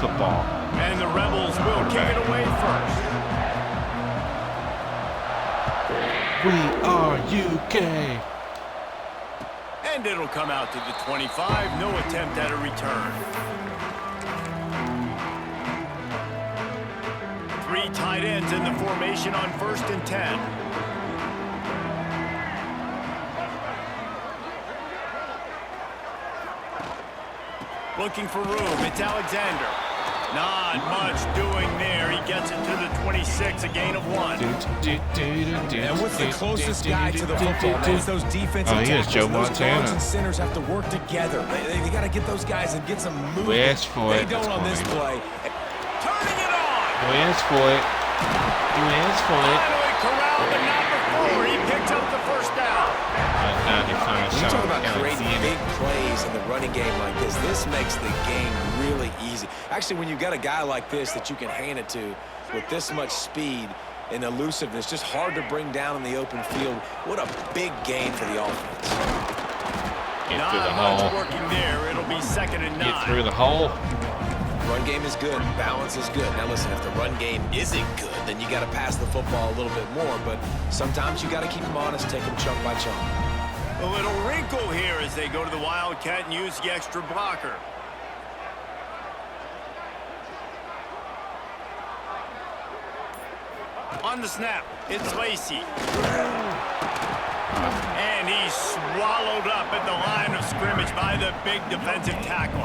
Football. And the Rebels will kick it away first. We are UK. And it'll come out to the 25. No attempt at a return. 3 tight ends in the formation on 1st and 10. Looking for room. It's Alexander. Not much doing there. He gets it to the 26, a gain of 1. And what's the closest guy to the football, man? It's those defensive tackles. Joe Those Montana. guards and centers have to work together. They got to get those guys and get some movement. We asked for they it. don't on this play. Turning it on. We asked for it. You asked for it. Finally corralled, but not before. He picks up the first down. 95 You talk about shot. creating big plays in the running game like this makes the game really easy. Actually, when you've got a guy like this that you can hand it to with this much speed and elusiveness, just hard to bring down in the open field. What a big gain for the offense. Get through the Not much hole. working there. It'll be 2nd and 9. Get through the hole. Run game is good. Balance is good. Now, listen, if the run game isn't good, then you got to pass the football a little bit more. But sometimes you got to keep them honest, take them chunk by chunk. A little wrinkle here as they go to the Wildcat and use the extra blocker. On the snap, it's Lacey. And he's swallowed up at the line of scrimmage by the big defensive tackle.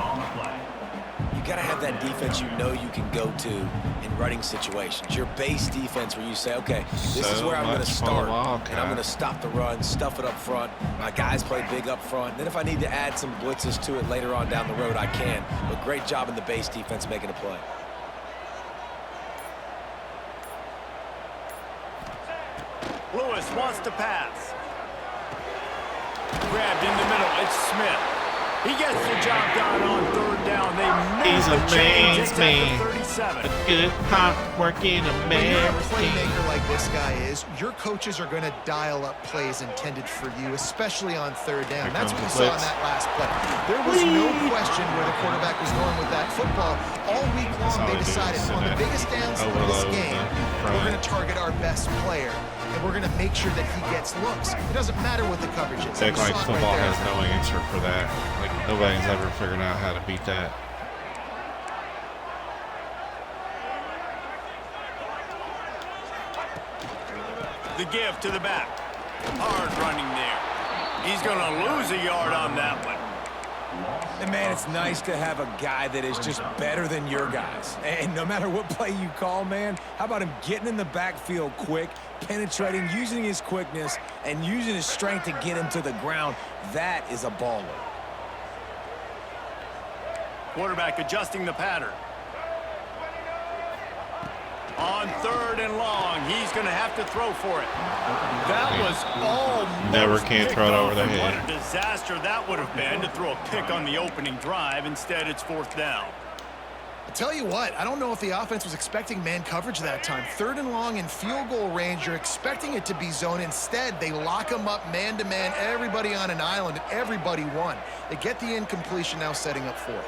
You got to have that defense you know you can go to in running situations. Your base defense where you say, okay, this is where I'm going to start, and I'm going to stop the run, stuff it up front. My guys play big up front. Then if I need to add some blitzes to it later on down the road, I can. But great job in the base defense making a play. Lewis wants to pass. Grabbed in the middle. It's Smith. He gets the job done on 3rd down. They move He's a the chains. It's man. at the 37. A good, hard-working When you're a American. playmaker like this guy is, your coaches are going to dial up plays intended for you, especially on 3rd down. That's what we saw in that last play. There was no question where the quarterback was going with that football. All week long, they decided on the biggest downs of this game, we're going to target our best player, and we're going to make sure that he gets looks. It doesn't matter what the coverage is. Act like You saw it football right there. has no answer for that. Like, nobody's ever figured out how to beat that. The give to the back. Hard running there. He's going to lose a yard on that one. And, man, it's nice to have a guy that is just better than your guys. And no matter what play you call, man, how about him getting in the backfield quick, penetrating, using his quickness, and using his strength to get him to the ground? That is a baller. Quarterback adjusting the pattern. On 3rd and long, he's going to have to throw for it. That was almost Never can throw it over the picked off, and head. What a disaster that would have been to throw a pick on the opening drive. Instead, it's 4th down. I tell you what, I don't know if the offense was expecting man coverage that time. 3rd and long in field goal range, you're expecting it to be zone. Instead, they lock them up man-to-man, everybody on an island, and everybody won. They get the incompletion, now setting up 4th.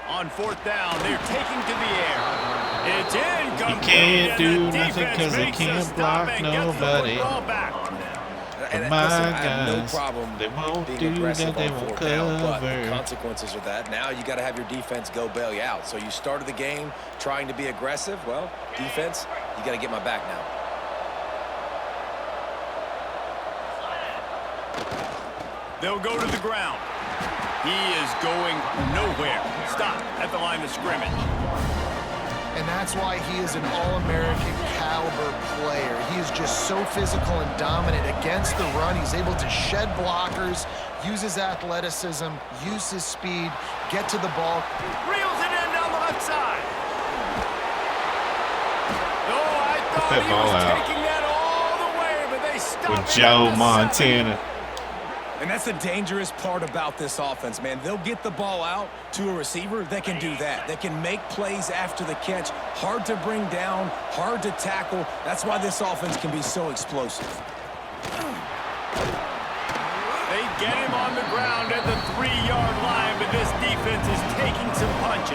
On 4th down, they're taking to the air. It's incomplete. You can't do and the nothing defense 'cause they makes a can't stop block and gets the nobody. football back. And My listen, I have no guys, problem they won't being do aggressive that, they on won't 4th down, but the cover. consequences of that, now you got to have your defense go bail you out. So you started the game trying to be aggressive. Well, defense, you got to get my back now. They'll go to the ground. He is going nowhere. Stop at the line of scrimmage. And that's why he is an All-American caliber player. He is just so physical and dominant against the run. He's able to shed blockers, use his athleticism, use his speed, get to the ball. Reels it in down the left side. Oh, I thought that he ball was out. taking that all the way, but they stopped With him Joe at the Montana. And that's the dangerous part about this offense, man. They'll get the ball out to a receiver that can do that. That can make plays after the catch. Hard to bring down, hard to tackle. That's why this offense can be so explosive. They get him on the ground at the 3-yard line, but this defense is taking some punches.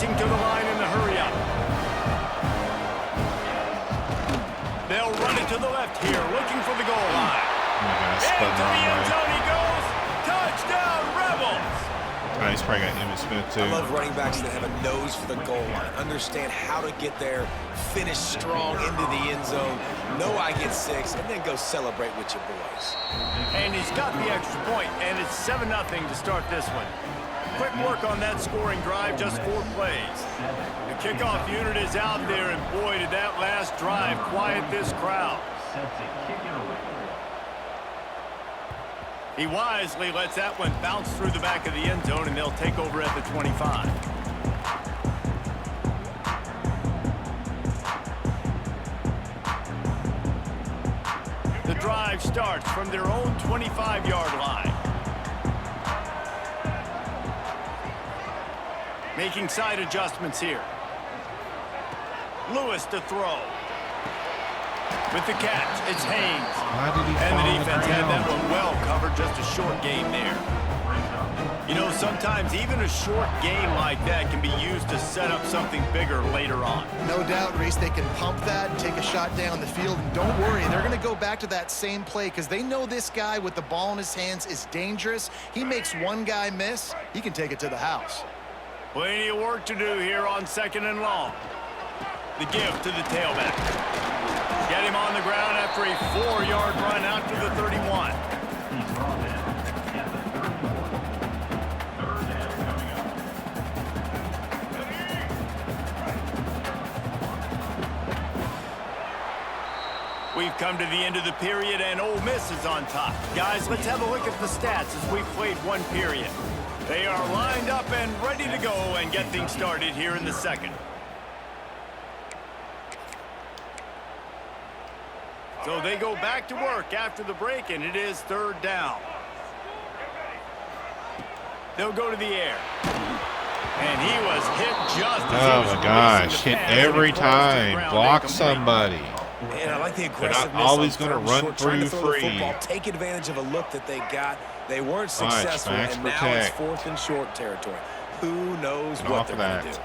racing to the line in the hurry-up. They'll run it to the left here, looking for the goal line. Into the end zone he goes. Touchdown, Rebels! He's probably got Emmitt Smith, too. I love running backs that have a nose for the goal line. Understand how to get there, finish strong into the end zone, know I get 6, and then go celebrate with your boys. And he's got the extra point, and it's 7-0 to start this one. Quick work on that scoring drive, just 4 plays. The kickoff unit is out there, and boy, did that last drive quiet this crowd. He wisely lets that one bounce through the back of the end zone, and they'll take over at the 25. The drive starts from their own 25-yard line. Making side adjustments here. Lewis to throw. With the catch, it's Haynes. And the defense had that one well covered, just a short game there. You know, sometimes even a short game like that can be used to set up something bigger later on. No doubt, Reese, they can pump that, take a shot down the field, and don't worry, they're going to go back to that same play because they know this guy with the ball in his hands is dangerous. He makes one guy miss, he can take it to the house. Plenty of work to do here on 2nd and long. The give to the tailback. Get him on the ground after a 4-yard run out to the 31. We've come to the end of the period, and Ole Miss is on top. Guys, let's have a look at the stats as we've played one period. They are lined up and ready to go and get things started here in the second. So they go back to work after the break, and it is 3rd down. They'll go to the air. And he was hit just as oh my gosh, hit every time. Block somebody. And I like the aggressiveness. They're not always going to run through free. Take advantage of a look that they got. They weren't successful, and now it's 4th and short territory. Who knows what they're going to do.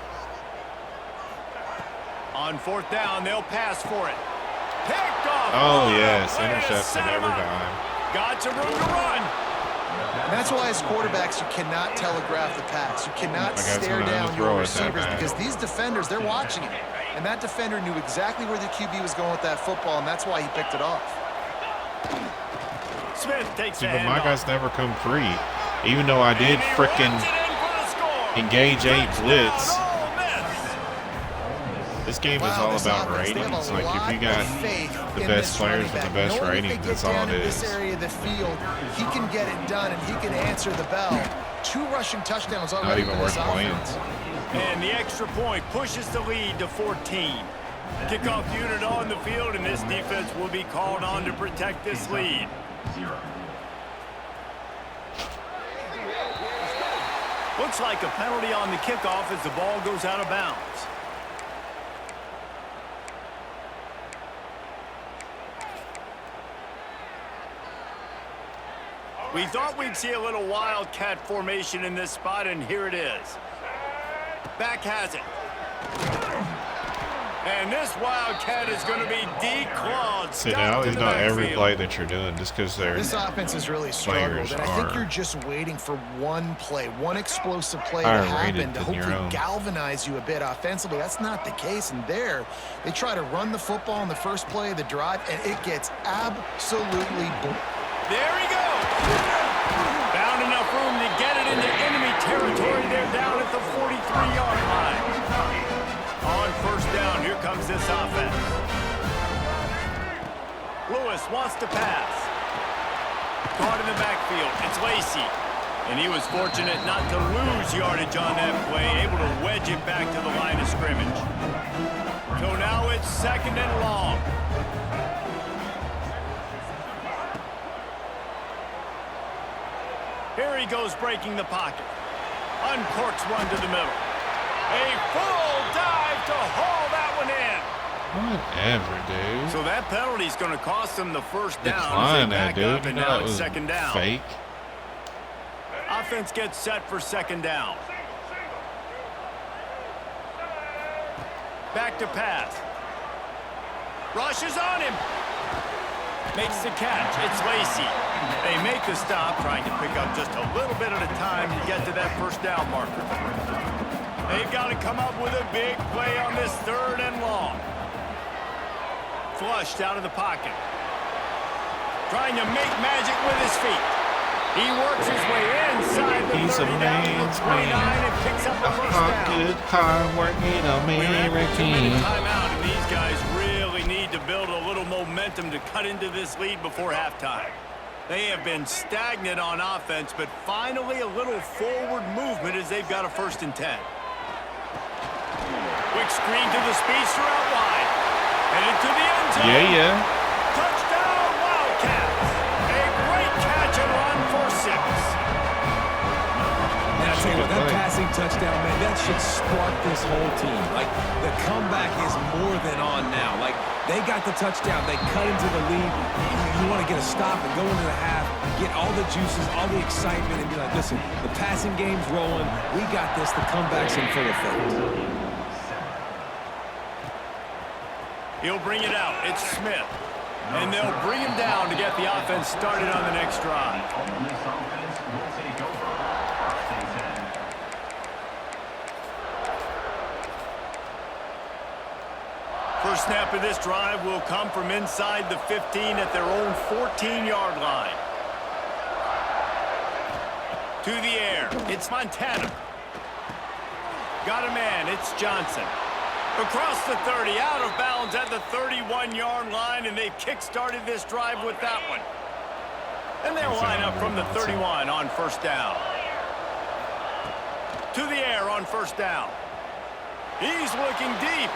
On 4th down, they'll pass for it. Picked off. Oh, yes, intercepted every time. Got some room to run. And that's why as quarterbacks, you cannot telegraph the pass. You cannot stare down your receivers because these defenders, they're watching it. And that defender knew exactly where the QB was going with that football, and that's why he picked it off. Smith takes but my guys never come free. Even though I did frickin' engage 8 blitz. This game is all about ratings. Like, if you got the best players with the best ratings, that's all it is. This area of the field, he can get it done, and he can answer the bell. 2 rushing touchdowns already. Not even worth playing. And the extra point pushes the lead to 14. Kickoff unit on the field, and this defense will be called on to protect this lead. Looks like a penalty on the kickoff as the ball goes out of bounds. We thought we'd see a little wildcat formation in this spot, and here it is. Back has it. And this wildcat is going to be declawed. See, now it's not every play that you're doing just because they're this offense is really struggled, and I think you're just waiting for one play, one explosive play to happen to hopefully galvanize you a bit offensively. That's not the case, and there they try to run the football in the first play of the drive, and it gets absolutely there he goes. Found enough room to get it into enemy territory. They're down at the 43-yard line. On 1st down, here comes this offense. Lewis wants to pass. Caught in the backfield. It's Lacey. And he was fortunate not to lose yardage on that play, able to wedge it back to the line of scrimmage. So now it's 2nd and long. Here he goes breaking the pocket. Uncorks one to the middle. A full dive to haul that one in. Whatever, dude. So that penalty's going to cost them the 1st down. Decline that, dude. And now it's 2nd down. Fake. Offense gets set for 2nd down. Back to pass. Rushes on him. Makes the catch. It's Lacey. They make the stop, trying to pick up just a little bit at a time to get to that first down marker. They've got to come up with a big play on this 3rd and long. Flushed out of the pocket. Trying to make magic with his feet. He works his way inside the 30 down to the 29 and picks up the first down. Good, hard-working American. Timeout, and these guys really need to build a little momentum to cut into this lead before halftime. They have been stagnant on offense, but finally a little forward movement as they've got a 1st and 10. Quick screen to the speedster out wide. Headed to the end zone. Yeah. Touchdown, Wildcats. A great catch and run for 6. Man, I tell you what, that passing touchdown, man, that should spark this whole team. Like, the comeback is more than on now. Like, they got the touchdown. They cut into the lead. You want to get a stop and go into the half, get all the juices, all the excitement, and be like, listen, the passing game's rolling. We got this. The comeback's in full effect. He'll bring it out. It's Smith. And they'll bring him down to get the offense started on the next drive. First snap of this drive will come from inside the 15 at their own 14-yard line. To the air. It's Montana. Got a man. It's Johnson. Across the 30, out of bounds at the 31-yard line, and they've kick-started this drive with that one. And they'll line up from the 31 on 1st down. To the air on 1st down. He's looking deep.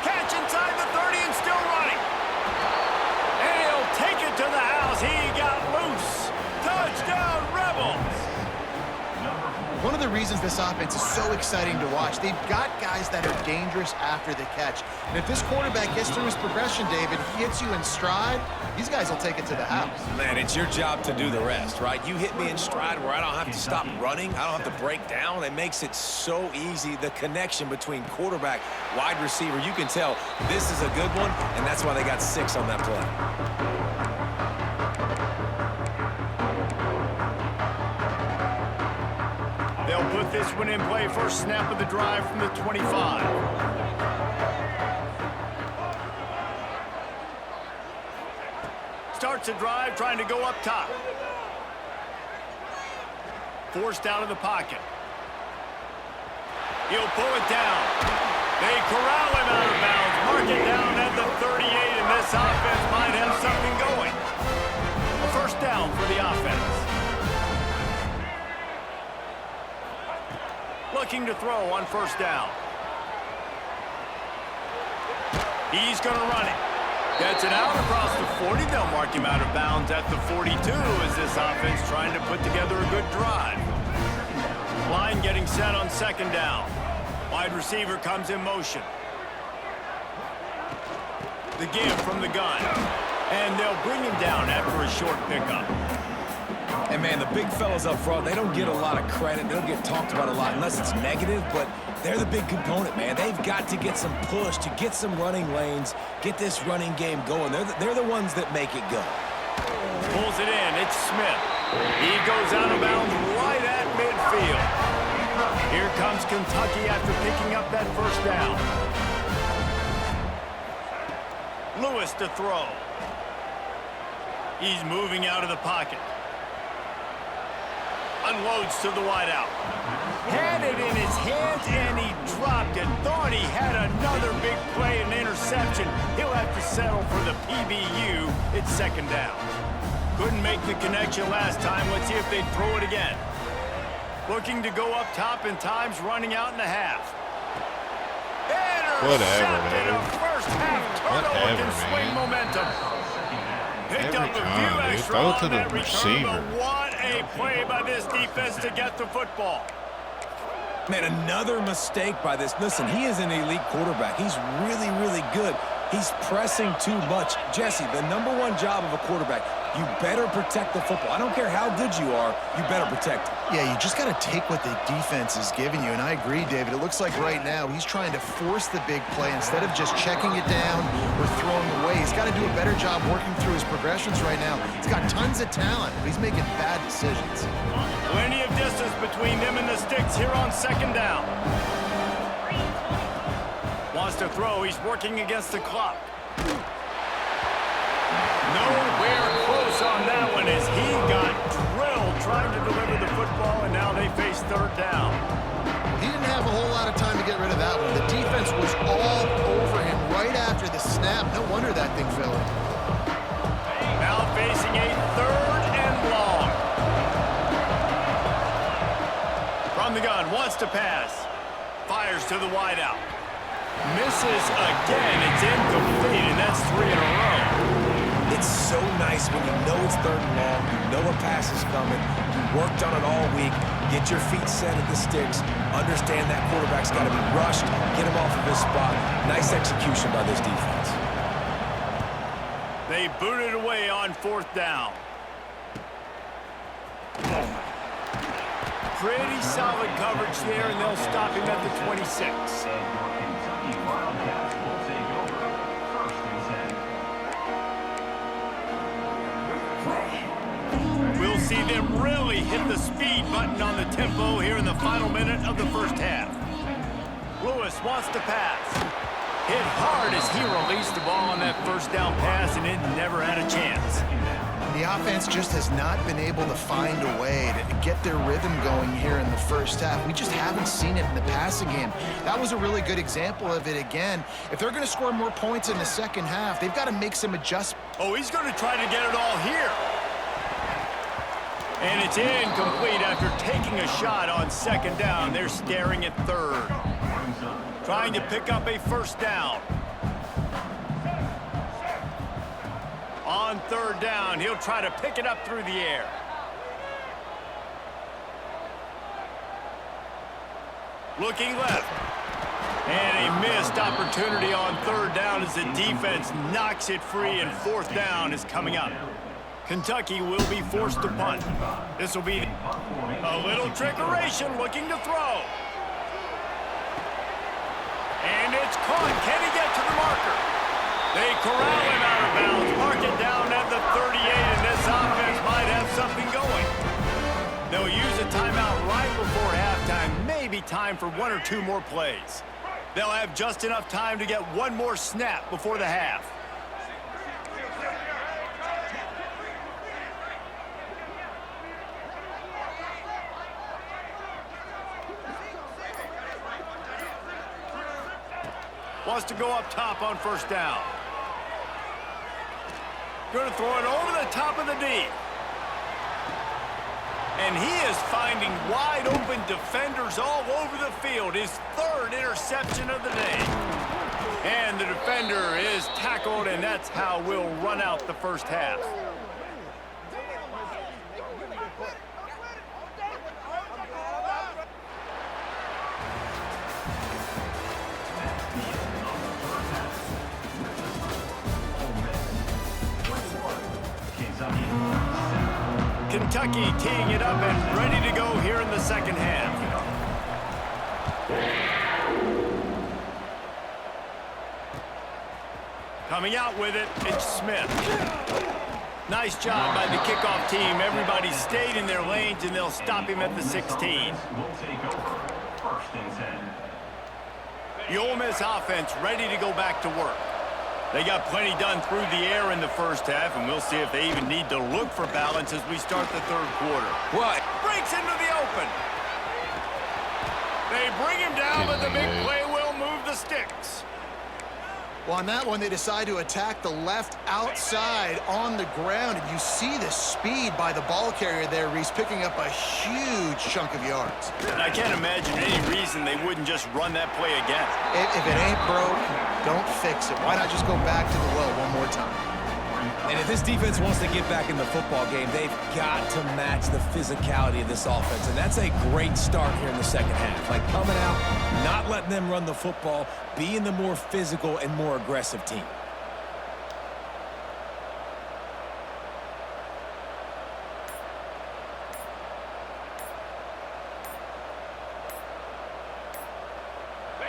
Catch inside the 30 and still running. And he'll take it to the house. He got loose. Touchdown, Rebels. One of the reasons this offense is so exciting to watch, they've got guys that are dangerous after the catch. And if this quarterback gets through his progression, David, he hits you in stride, these guys will take it to the house. Man, it's your job to do the rest, right? You hit me in stride where I don't have to stop running. I don't have to break down. It makes it so easy. The connection between quarterback, wide receiver, you can tell this is a good one, and that's why they got 6 on that play. They'll put this one in play. First snap of the drive from the 25. Starts a drive trying to go up top. Forced out of the pocket. He'll pull it down. They corral him out of bounds. Mark it down at the 38, and this offense might have something going. A 1st down for the offense. Looking to throw on 1st down. He's going to run it. Gets it out across the 40. They'll mark him out of bounds at the 42 as this offense trying to put together a good drive. Line getting set on 2nd down. Wide receiver comes in motion. The give from the gun. And they'll bring him down after a short pickup. And, man, the big fellas up front, they don't get a lot of credit. They don't get talked about a lot unless it's negative, but they're the big component, man. They've got to get some push, to get some running lanes, get this running game going. They're the ones that make it go. Pulls it in. It's Smith. He goes out of bounds right at midfield. Here comes Kentucky after picking up that 1st down. Lewis to throw. He's moving out of the pocket. Unloads to the wideout. Had it in his hands, and he dropped it. Thought he had another big play, an interception. He'll have to settle for the PBU. It's 2nd down. Couldn't make the connection last time. Let's see if they throw it again. Looking to go up top, and time's running out in the half. Intercepted. A first half turnover can swing momentum. Picked up a few extra on that return, but what a play by this defense to get the football. Man, another mistake by this. Listen, he is an elite quarterback. He's really, really good. He's pressing too much. Jesse, the #1 job of a quarterback, You better protect the football. I don't care how good you are, you better protect it. Yeah, you just got to take what the defense is giving you, and I agree, David. It looks like right now he's trying to force the big play instead of just checking it down or throwing away. He's got to do a better job working through his progressions right now. He's got tons of talent, but he's making bad decisions. Plenty of distance between them and the sticks here on second down. Wants to throw. He's working against the clock. Nowhere close on that one as he got drilled trying to deliver the football, and now they face third down. He didn't have a whole lot of time to get rid of that one. The defense was all over him right after the snap. No wonder that thing fell in. Now facing a third and long. From the gun, wants to pass. Fires to the wideout. Misses again. It's incomplete, and that's 3 in a row. It's so nice when you know it's third and long, you know a pass is coming, you worked on it all week, get your feet set at the sticks, understand that quarterback's got to be rushed, get him off of his spot. Nice execution by this defense. They booted away on fourth down. Pretty solid coverage there, and they'll stop him at the 26. We'll see them really hit the speed button on the tempo here in the final minute of the first half. Lewis wants to pass. Hit hard as he released the ball on that first down pass, and it never had a chance. The offense just has not been able to find a way to get their rhythm going here in the first half. We just haven't seen it in the passing game. That was a really good example of it again. If they're going to score more points in the second half, they've got to make some adjustments. Oh, he's going to try to get it all here. And it's incomplete after taking a shot on second down. They're staring at third. Trying to pick up a first down. On third down, he'll try to pick it up through the air. Looking left. And a missed opportunity on third down as the defense knocks it free, and fourth down is coming up. Kentucky will be forced to punt. This will be a little trickeration looking to throw. And it's caught. Can he get to the marker? They corral him out of bounds, mark it down at the 38, and this offense might have something going. They'll use a timeout right before halftime, maybe time for 1 or 2 more plays. They'll have just enough time to get one more snap before the half. Wants to go up top on first down. Going to throw it over the top of the D. And he is finding wide open defenders all over the field. His third interception of the day. And the defender is tackled, and that's how we'll run out the first half. Kentucky teeing it up and ready to go here in the second half. Coming out with it, it's Smith. Nice job by the kickoff team. Everybody stayed in their lanes, and they'll stop him at the 16. The Ole Miss offense ready to go back to work. They got plenty done through the air in the first half, and we'll see if they even need to look for balance as we start the third quarter. What? Breaks into the open. They bring him down, but the big play will move the sticks. Well, on that one, they decide to attack the left outside on the ground, and you see the speed by the ball carrier there, Reese, picking up a huge chunk of yards. And I can't imagine any reason they wouldn't just run that play again. If it ain't broke, don't fix it. Why not just go back to the well one more time? And if this defense wants to get back in the football game, they've got to match the physicality of this offense. And that's a great start here in the second half. Like coming out, not letting them run the football, being the more physical and more aggressive team.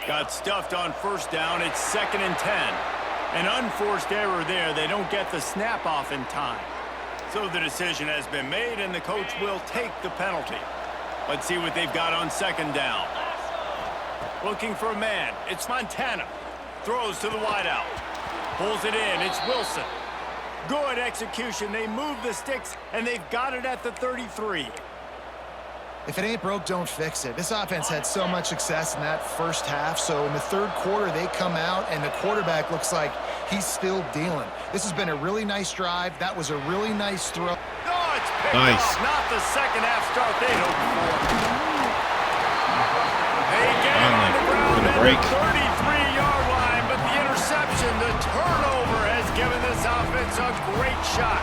Got stuffed on first down. It's 2nd and 10. An unforced error there. They don't get the snap off in time. So the decision has been made, and the coach will take the penalty. Let's see what they've got on 2nd down. Looking for a man. It's Montana. Throws to the wideout. Pulls it in. It's Wilson. Good execution. They move the sticks, and they've got it at the 33. If it ain't broke, don't fix it. This offense had so much success in that first half, so in the third quarter, they come out, and the quarterback looks like he's still dealing. This has been a really nice drive. That was a really nice throw. Oh, it's picked off. Not the second half start they'd hoped for. They get it on the ground at the 33-yard line, but the interception, the turnover, has given this offense a great shot.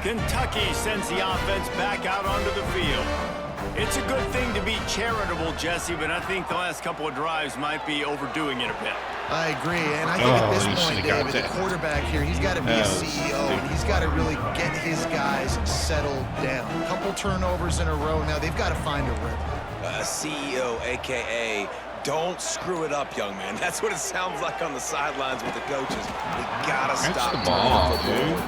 Kentucky sends the offense back out onto the field. It's a good thing to be charitable, Jesse, but I think the last couple of drives might be overdoing it a bit. I agree, and I think at this point, David, the quarterback here, he's got to be a CEO, and he's got to really get his guys settled down. A couple turnovers in a row now. They've got to find a rhythm. A CEO, a.k.a. don't screw it up, young man. That's what it sounds like on the sidelines with the coaches. We got to stop the ball, dude.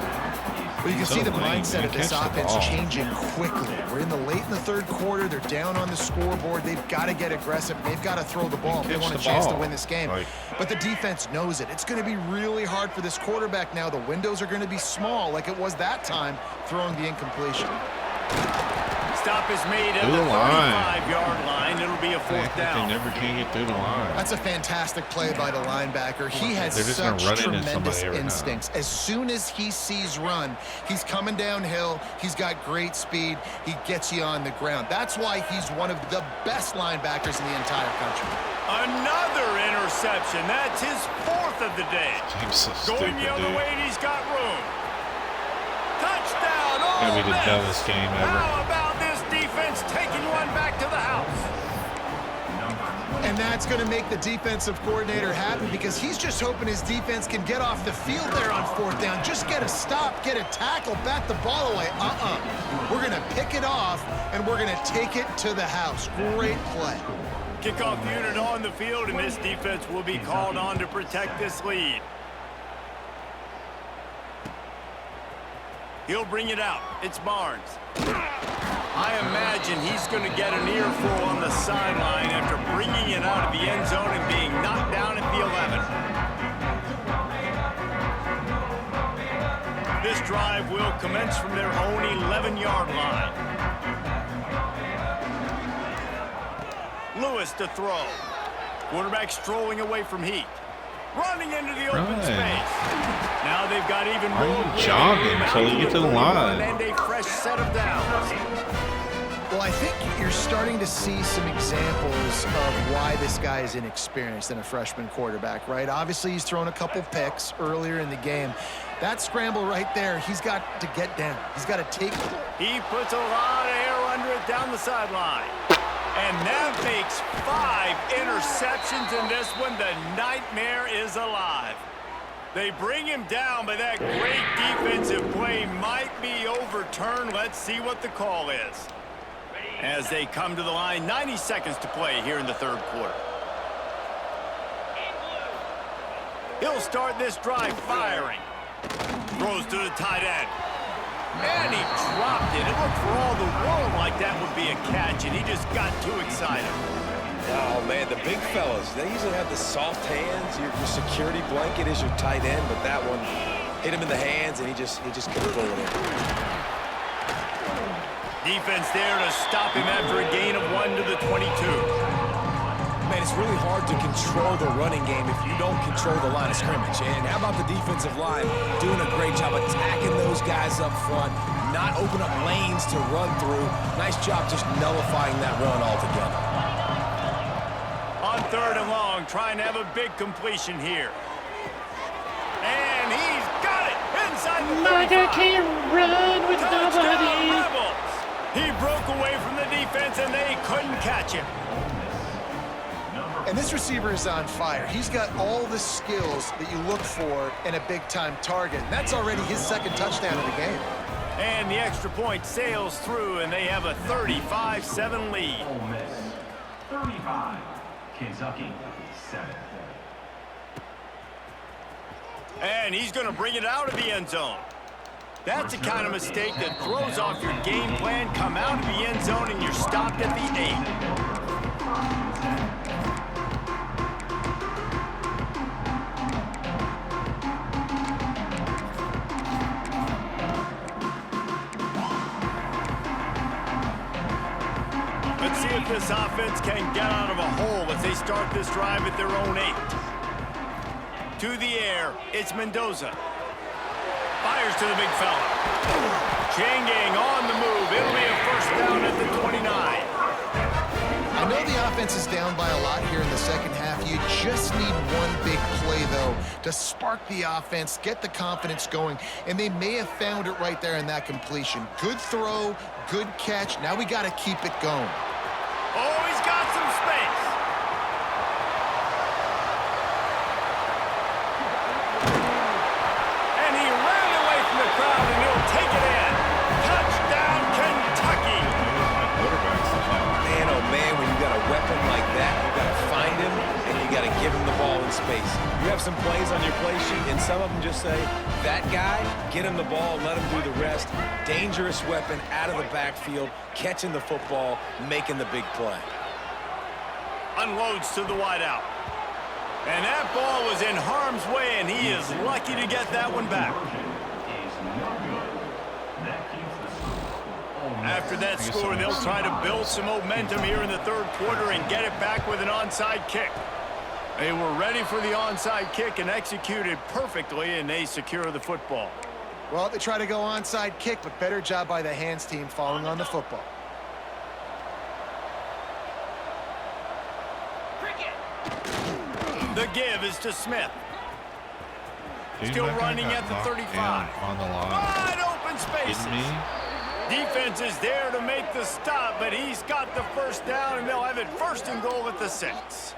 Well, you can see the mindset of this offense changing quickly. We're in the third quarter. They're down on the scoreboard. They've got to get aggressive. They've got to throw the ball if they want a chance to win this game. But the defense knows it. It's going to be really hard for this quarterback now. The windows are going to be small like it was that time throwing the incompletion. Stop is made at the 35-yard line. It'll be a 4th down. They never can get through the line. That's a fantastic play by the linebacker. He has such tremendous instincts. As soon as he sees run, he's coming downhill. He's got great speed. He gets you on the ground. That's why he's one of the best linebackers in the entire country. Another interception. That's his 4th of the day. Going the other way, and he's got room. Touchdown. Gonna be the dumbest game ever. How about this defense taking one back to the house? And that's going to make the defensive coordinator happy because he's just hoping his defense can get off the field there on 4th down. Just get a stop, get a tackle, bat the ball away. We're going to pick it off, and we're going to take it to the house. Great play. Kickoff unit on the field, and this defense will be called on to protect this lead. He'll bring it out. It's Barnes. I imagine he's going to get an earful on the sideline after bringing it out of the end zone and being knocked down at the 11. This drive will commence from their own 11-yard line. Lewis to throw. Quarterback strolling away from Heat. Running into the open space. Now they've got even more jogging until you get to the line. And a fresh set of downs. Well, I think you're starting to see some examples of why this guy is inexperienced in a freshman quarterback, right? Obviously, he's thrown a couple picks earlier in the game. That scramble right there, he's got to get down. He's got to take it. He puts a lot of air under it down the sideline. And that makes 5 interceptions in this one. The nightmare is alive. They bring him down, but that great defensive play might be overturned. Let's see what the call is. As they come to the line, 90 seconds to play here in the third quarter. He'll start this drive firing. Throws to the tight end. And he dropped it. It looked for all the world like that would be a catch, and he just got too excited. Oh, man, the big fellas, they usually have the soft hands. Your security blanket is your tight end, but that one hit him in the hands, and he just couldn't pull it in. Defense there to stop him after a gain of 1 to the 22. Man, it's really hard to control the running game if you don't control the line of scrimmage. And how about the defensive line doing a great job attacking those guys up front, not open up lanes to run through. Nice job just nullifying that run altogether. On 3rd and long, trying to have a big completion here. And he's got it inside the 35. Like I can't run with nobody. Rebels. He broke away from the defense, and they couldn't catch him. And this receiver is on fire. He's got all the skills that you look for in a big-time target. And that's already his second touchdown of the game. And the extra point sails through, and they have a 35-7 lead. Ole Miss 35, Kentucky 7. And he's going to bring it out of the end zone. That's the kind of mistake that throws off your game plan. Come out of the end zone, and you're stopped at the 8. Let's see if this offense can get out of a hole as they start this drive at their own 8. To the air, it's Mendoza. Fires to the big fella. Changing on the move. It'll be a first down at the 29. I know the offense is down by a lot here in the second half. You just need one big play, though, to spark the offense, get the confidence going, and they may have found it right there in that completion. Good throw, good catch. Now we got to keep it going. Oh, he's got some space. And he ran away from the crowd, and he'll take it in. Touchdown, Kentucky. Man, oh man, when you got a weapon like that, you got to find him, and you got to give him the ball in space. You have some plays on your play sheet, and some of them just say, that guy, get him the ball, let him do the rest. Dangerous weapon out of the backfield, catching the football, making the big play. Unloads to the wideout. And that ball was in harm's way, and he is lucky to get that one back. After that score, they'll try to build some momentum here in the third quarter and get it back with an onside kick. They were ready for the onside kick and executed perfectly, and they secure the football. Well, they try to go onside kick, but better job by the hands team falling on the football. The give is to Smith. Still running at the 35. On the line. Wide open spaces. Kidding me? Defense is there to make the stop, but he's got the first down, and they'll have it first and goal at the 6.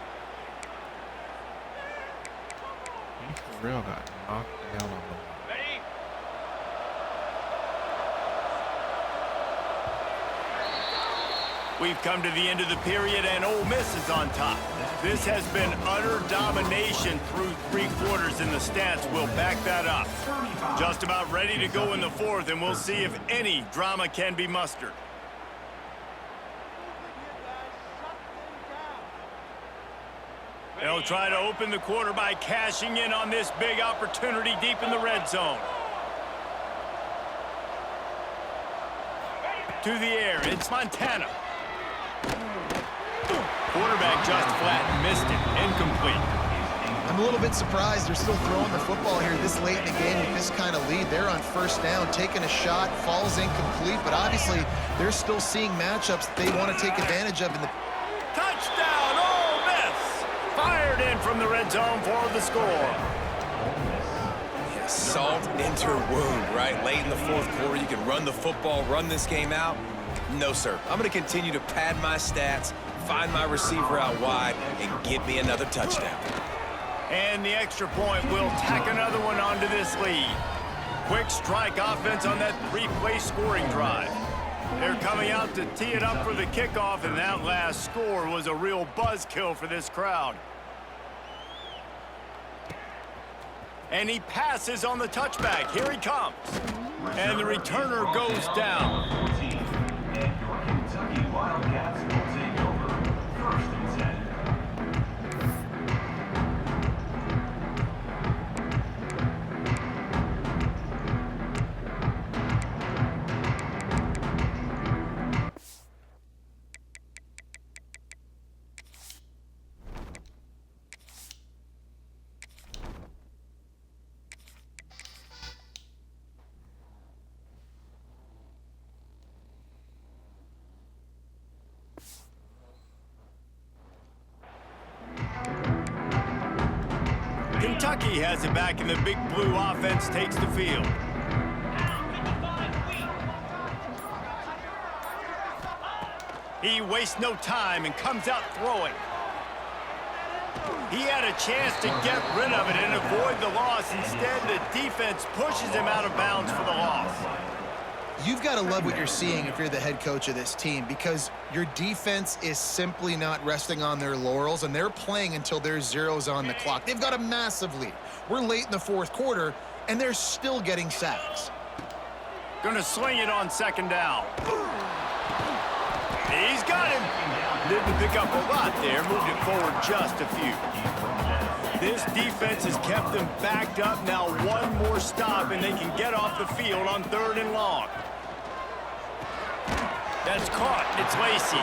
He for real got knocked down on the We've come to the end of the period, and Ole Miss is on top. This has been utter domination through 3 quarters, and the stats will back that up. Just about ready to go in the 4th, and we'll see if any drama can be mustered. They'll try to open the quarter by cashing in on this big opportunity deep in the red zone. To the air, it's Montana. Quarterback just flat, missed it, incomplete. I'm a little bit surprised they're still throwing the football here this late in the game with this kind of lead. They're on first down, taking a shot, falls incomplete, but obviously they're still seeing matchups that they want to take advantage of in the... Touchdown, Ole Miss! Fired in from the red zone for the score. Yeah, salt into her wound, right? Late in the 4th quarter, you can run the football, run this game out. No, sir. I'm going to continue to pad my stats, find my receiver out wide, and get me another touchdown. And the extra point will tack another one onto this lead. Quick strike offense on that 3-play scoring drive. They're coming out to tee it up for the kickoff, and that last score was a real buzzkill for this crowd. And he passes on the touchback. Here he comes. And the returner goes down. And your Kentucky Wildcats will take over 1st and 10. Kentucky has it back, and the big blue offense takes the field. He wastes no time and comes out throwing. He had a chance to get rid of it and avoid the loss. Instead, the defense pushes him out of bounds for the loss. You've got to love what you're seeing if you're the head coach of this team, because your defense is simply not resting on their laurels, and they're playing until there's zeros on the clock. They've got a massive lead. We're late in the fourth quarter, and they're still getting sacks. Gonna swing it on second down. He's got him. Didn't pick up a lot there. Moved it forward just a few. This defense has kept them backed up. Now one more stop, and they can get off the field on 3rd and long. That's caught. It's Lacey.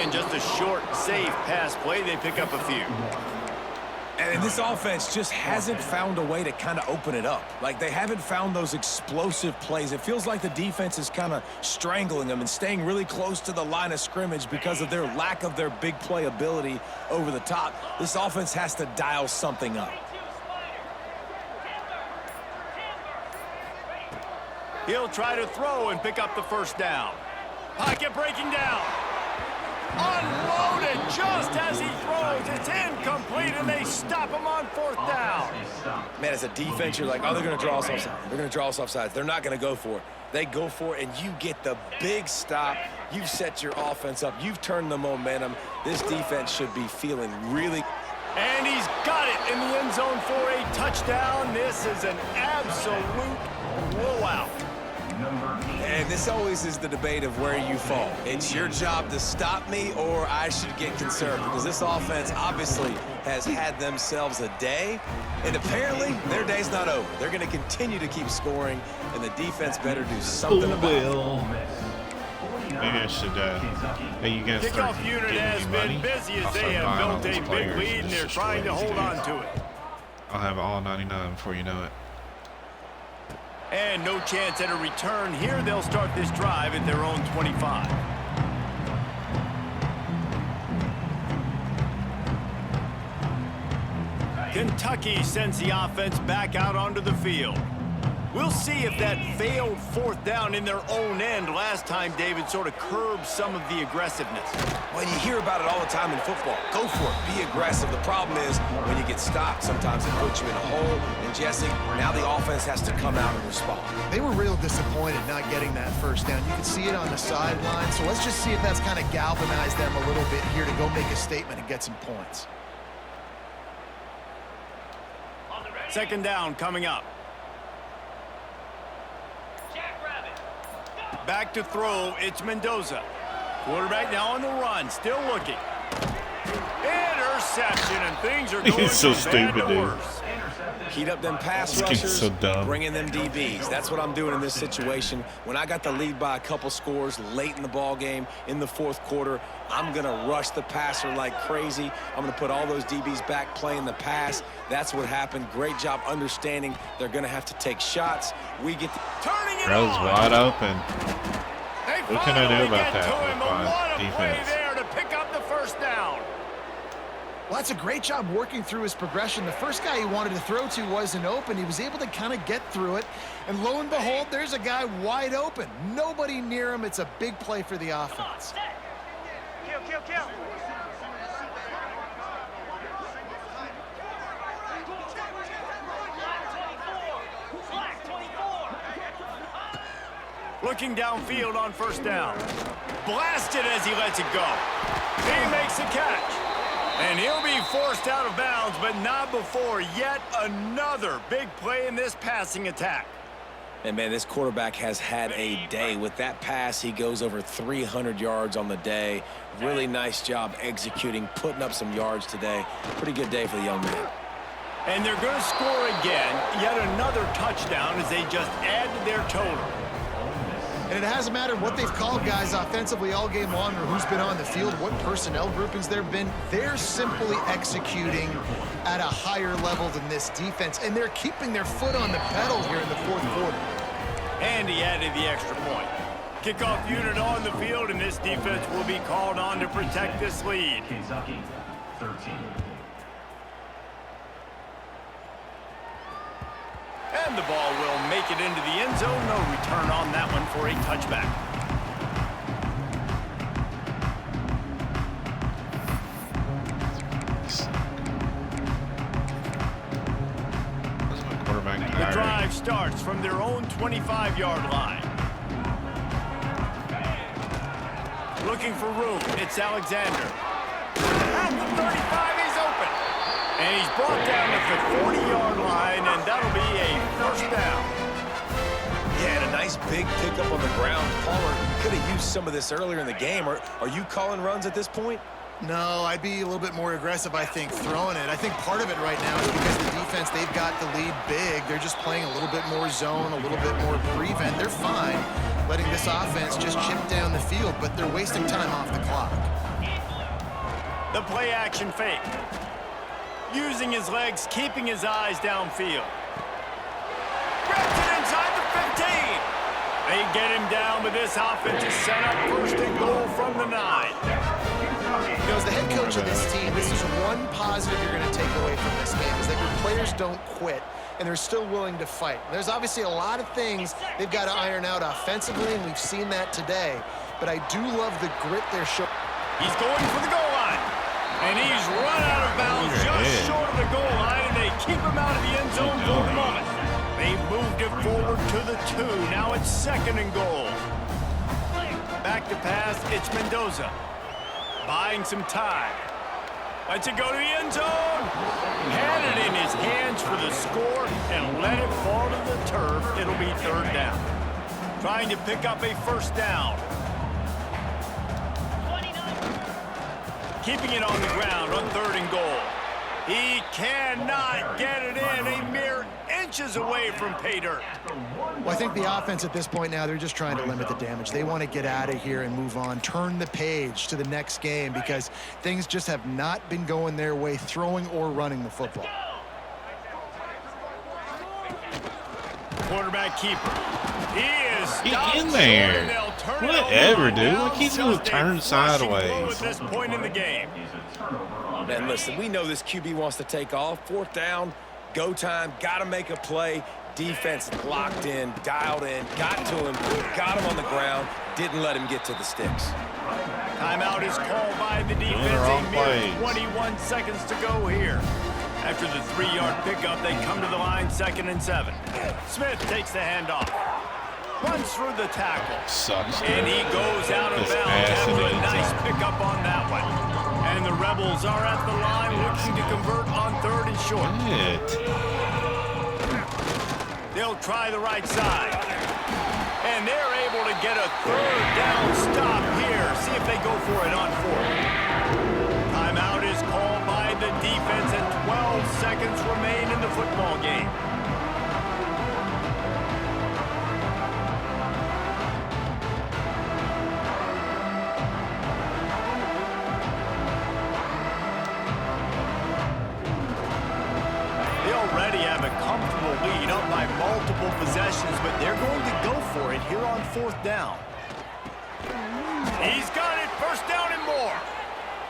And just a short, safe pass play. They pick up a few. And this offense just hasn't found a way to kind of open it up. Like, they haven't found those explosive plays. It feels like the defense is kind of strangling them and staying really close to the line of scrimmage because of their lack of their big play ability over the top. This offense has to dial something up. He'll try to throw and pick up the first down. Pocket breaking down. Unloaded just as he throws. It's incomplete, and they stop him on 4th down. Man, as a defense, you're like, oh, they're going to draw us offside. They're going to draw us offsides. They're not going to go for it. They go for it, and you get the big stop. You've set your offense up. You've turned the momentum. This defense should be feeling really... And he's got it in the end zone for a touchdown. This is an absolute blowout. And this always is the debate of where you fall. It's your job to stop me, or I should get concerned, because this offense obviously has had themselves a day, and apparently their day's not over. They're going to continue to keep scoring, and the defense better do something about it. Maybe I should, hey, you guys start Kickoff unit getting has me been money. busy as I'll they start have buying all built these a big players lead, and they're trying to hold on to it. I'll have all 99 before you know it. And no chance at a return here. They'll start this drive at their own 25. Kentucky sends the offense back out onto the field. We'll see if that failed 4th down in their own end last time, David, sort of curbed some of the aggressiveness. Well, you hear about it all the time in football. Go for it. Be aggressive. The problem is when you get stopped, sometimes it puts you in a hole. And, Jesse, now the offense has to come out and respond. They were real disappointed not getting that first down. You can see it on the sideline. So let's just see if that's kind of galvanized them a little bit here to go make a statement and get some points. 2nd down coming up. Back to throw, it's Mendoza. Quarterback now on the run, still looking. Interception, and things are going so from bad stupid, to dude. worse. Heat up them pass This kid's rushers, so dumb. bring in them DBs. That's what I'm doing in this situation. When I got the lead by a couple scores late in the ball game, in the 4th quarter, I'm going to rush the passer like crazy. I'm going to put all those DBs back playing the pass. That's what happened. Great job understanding they're going to have to take shots. We get Turning it Bro's on. wide open. They What can I do finally about get that to with him, my but what a play defense? there to pick up the 1st down. Well, that's a great job working through his progression. The first guy he wanted to throw to wasn't open. He was able to kind of get through it. And lo and behold, there's a guy wide open. Nobody near him. It's a big play for the offense. Kill. Looking downfield on 1st down. Blasted as he lets it go. He makes the catch. And he'll be forced out of bounds, but not before yet another big play in this passing attack. And, man, this quarterback has had a day. With that pass, he goes over 300 yards on the day. Really nice job executing, putting up some yards today. Pretty good day for the young man. And they're going to score again. Yet another touchdown as they just add to their total. And it hasn't mattered what they've called guys offensively all game long or who's been on the field, what personnel groupings there have been. They're simply executing at a higher level than this defense, and they're keeping their foot on the pedal here in the 4th quarter. And he added the extra point. Kickoff unit on the field, and this defense will be called on to protect this lead. Kentucky 13. And the ball will make it into the end zone. No return on that one for a touchback. drive starts from their own 25-yard line. Looking for room. It's Alexander. At the 35, he's open. And he's brought down at the 40-yard line, and that'll be a first down. Yeah, and a nice big pickup on the ground. Palmer, you could have used some of this earlier in the game. Are you calling runs at this point? No, I'd be a little bit more aggressive, I think, throwing it. I think part of it right now is because the defense, they've got the lead big. They're just playing a little bit more zone, a little bit more prevent. They're fine letting this offense just chip down the field, but they're wasting time off the clock. The play action fake. Using his legs, keeping his eyes downfield. Grabs it inside the 15. They get him down, but this offense is set up first and goal from the 9. You know, as the head coach of this team, this is one positive you're going to take away from this game, is that your players don't quit, and they're still willing to fight. There's obviously a lot of things they've got to iron out offensively, and we've seen that today. But I do love the grit they're showing. He's going for the goal line. And he's run out of bounds just short of the goal line, and they keep him out of the end zone for the moment. They've moved it forward to the 2. Now it's second and goal. Back to pass, it's Mendoza. Buying some time. Lets it go to the end zone. Had it in his hands for the score and let it fall to the turf. It'll be third down. Trying to pick up a first down. Keeping it on the ground on third and goal. He cannot get it in. A mere inches away from pay dirt. Well, I think the offense at this point now, they're just trying to limit the damage. They want to get out of here and move on, turn the page to the next game, because things just have not been going their way, throwing or running the football. Quarterback keeper. He is Get in there. Whatever, dude. Like, he's going to turn sideways. At this point in the game. Man, listen, we know this QB wants to take off. Fourth down, go time, got to make a play. Defense locked in, dialed in, got to him, got him on the ground, didn't let him get to the sticks. Timeout is called by the defense. A mere 21 seconds to go here. After the 3-yard pickup, they come to the line, 2nd and 7. Smith takes the handoff. Runs through the tackle. Sucks, dude. And he goes out of bounds after a nice pickup on that one. And the Rebels are at the line looking to convert on 3rd and short. They'll try the right side. And they're able to get a 3rd down stop here. See if they go for it on 4th. Timeout is called by the defense, and 12 seconds remain in the football game. They already have a comfortable lead, up by multiple possessions, but they're going to go for it here on 4th down. He's got it, 1st down and more.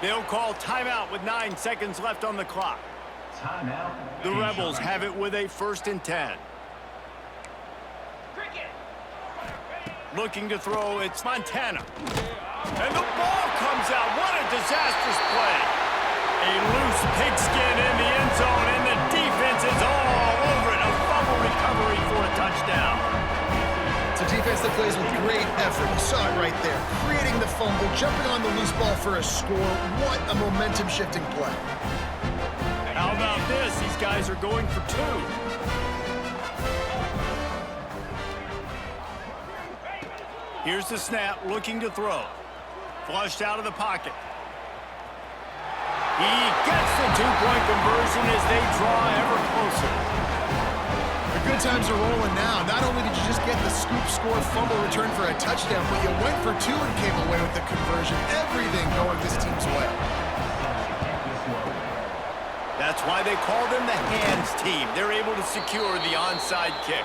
They'll call timeout with 9 seconds left on the clock. The Rebels have it with a 1st and 10. Looking to throw, it's Montana. And the ball comes out. What a disastrous play. A loose pigskin in the end zone, and the defense is all over it. A fumble recovery for a touchdown. It's a defense that plays with great effort. You saw it right there. Creating the fumble, jumping on the loose ball for a score. What a momentum-shifting play. How about this? These guys are going for 2. Here's the snap, looking to throw. Flushed out of the pocket. He gets the 2-point conversion as they draw ever closer. The good times are rolling now. Not only did you just get the scoop score fumble return for a touchdown, but you went for 2 and came away with the conversion. Everything going this team's way. That's why they call them the hands team. They're able to secure the onside kick.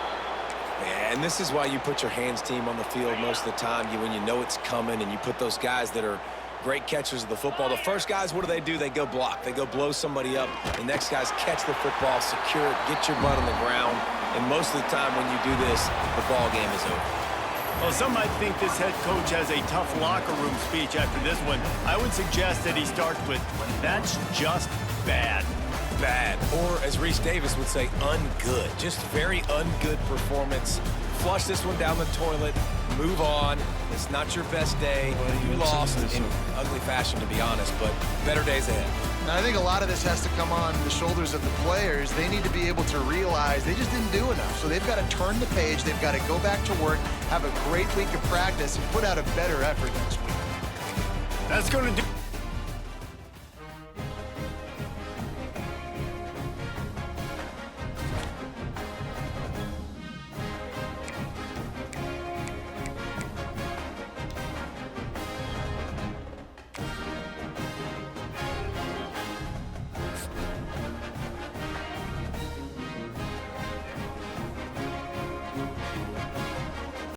Yeah, and this is why you put your hands team on the field most of the time. When you know it's coming, and you put those guys that are great catchers of the football. The first guys, what do? They go block. They go blow somebody up. The next guys catch the football, secure it, get your butt on the ground. And most of the time when you do this, the ball game is over. Well, some might think this head coach has a tough locker room speech after this one. I would suggest that he starts with, "That's just bad." Bad, or as Reese Davis would say, ungood. Just very ungood performance. Flush this one down the toilet. Move on. It's not your best day. You lost in ugly fashion, to be honest, but better days ahead. And I think a lot of this has to come on the shoulders of the players. They need to be able to realize they just didn't do enough. So they've got to turn the page. They've got to go back to work, have a great week of practice, and put out a better effort next week. That's going to